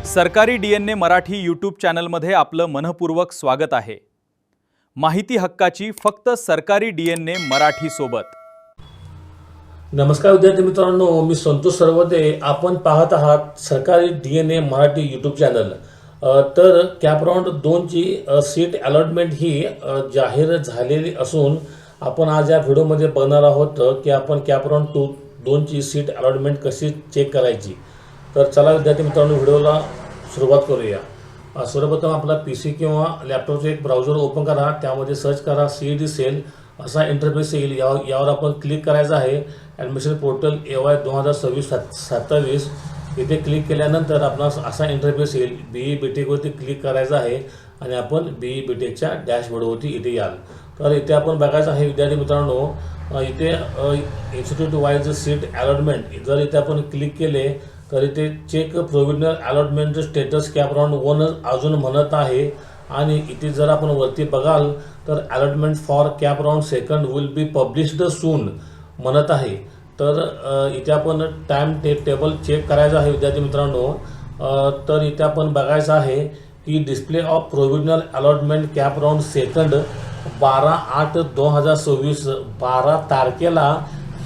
सरकारी DNA Marathi YouTube चॅनलमध्ये आपलं मनपूर्वक स्वागत आहे। माहिती हक्काची फक्त सरकारी DNA मराठी सोबत। नमस्कार विद्यार्थी मित्रांनो, मी संतोष सरवदे। आपण पाहत आहात सरकारी DNA मराठी यूट्यूब चॅनल। तर कॅप राऊंड 2 ची सीट अलॉटमेंट ही जाहीर झालेली असून आपण आज या व्हिडिओमध्ये बघणार आहोत की आपण कॅप राऊंड 2 ची सीट अलॉटमेंट कशी चेक करायची। तर चला विद्यार्थी मित्रांनो, व्हिडिओला सुरुवात करूया। सर्वप्रथम आपला PC किंवा लॅपटॉपचा एक ब्राउझर ओपन करा, त्यामध्ये सर्च करा CET सेल असा इंटरफेस येईल। यावर आपण क्लिक करायचं आहे। ॲडमिशन पोर्टल AY 2026-27 इथे क्लिक केल्यानंतर आपणास असा इंटरफेस येईल। BE BTech वरती क्लिक करायचं आहे आणि आपण BE BTechच्या डॅशबोर्डवरती इथे याल। तर इथे आपण बघायचं आहे विद्यार्थी मित्रांनो, इथे इन्स्टिट्यूट वाईज सीट अलॉटमेंट जर इथे आपण क्लिक केले तर इथे check provisional allotment status CAP round 1 अजून म्हणत आहे। आणि इथे जर आपण वरती बघाल तर allotment for CAP round second will be published soon म्हणत आहे। तर इथे आपण टाइम टेबल चेक करायचं आहे विद्यार्थी मित्रांनो। तर इथे आपण बघायचं आहे की display of provisional allotment cap round second 12/8/2026 12 तारखेला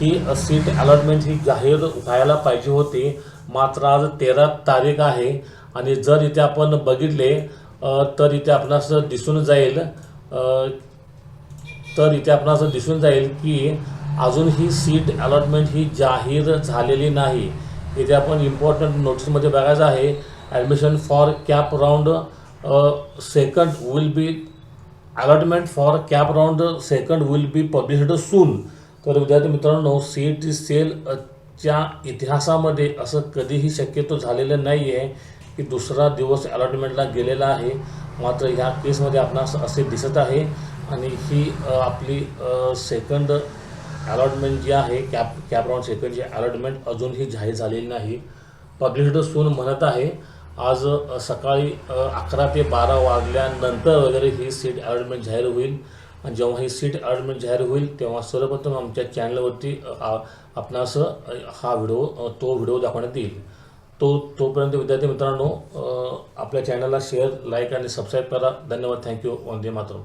ही सीट अलॉटमेंट ही जाहीर व्हायला पाहिजे होती, मात्र आज 13 तारीख आहे। आणि जर इथे आपण बघितले तर इथे आपणास दिसून जाईल की अजून ही सीट अलॉटमेंट ही जाहीर झालेली नाही। इथे आपण इम्पॉर्टंट नोटिसमध्ये बघायचं आहे, admission for CAP round second will be allotment for CAP round second will be published soon. तर विद्यार्थी मित्रांनो, CET सेलच्या इतिहासामध्ये असं कधीही शक्यतो झालेलं नाही आहे की दुसरा दिवस अलॉटमेंटला गेलेला आहे, मात्र ह्या केसमध्ये आपणास असे दिसत आहे। आणि ही आपली सेकंड अलॉटमेंट जी आहे कॅप राऊंड सेकंडची अलॉटमेंट अजूनही जाहीर झालेली नाही, पब्लिश्ड सून म्हणत आहे। आज सकाळी 11 ते 12 वाजल्यानंतर वगैरे ही सीट अलॉटमेंट जाहीर होईल। आणि जेव्हा ही सीट अलॉटमेंट जाहीर होईल तेव्हा सर्वप्रथम आमच्या चॅनलवरती आपणास तो व्हिडिओ दाखवण्यात येईल। तोपर्यंत विद्यार्थी मित्रांनो, आपल्या चॅनलला शेअर, लाईक आणि सबस्क्राईब करा। धन्यवाद। थँक्यू। वंदे मातरम।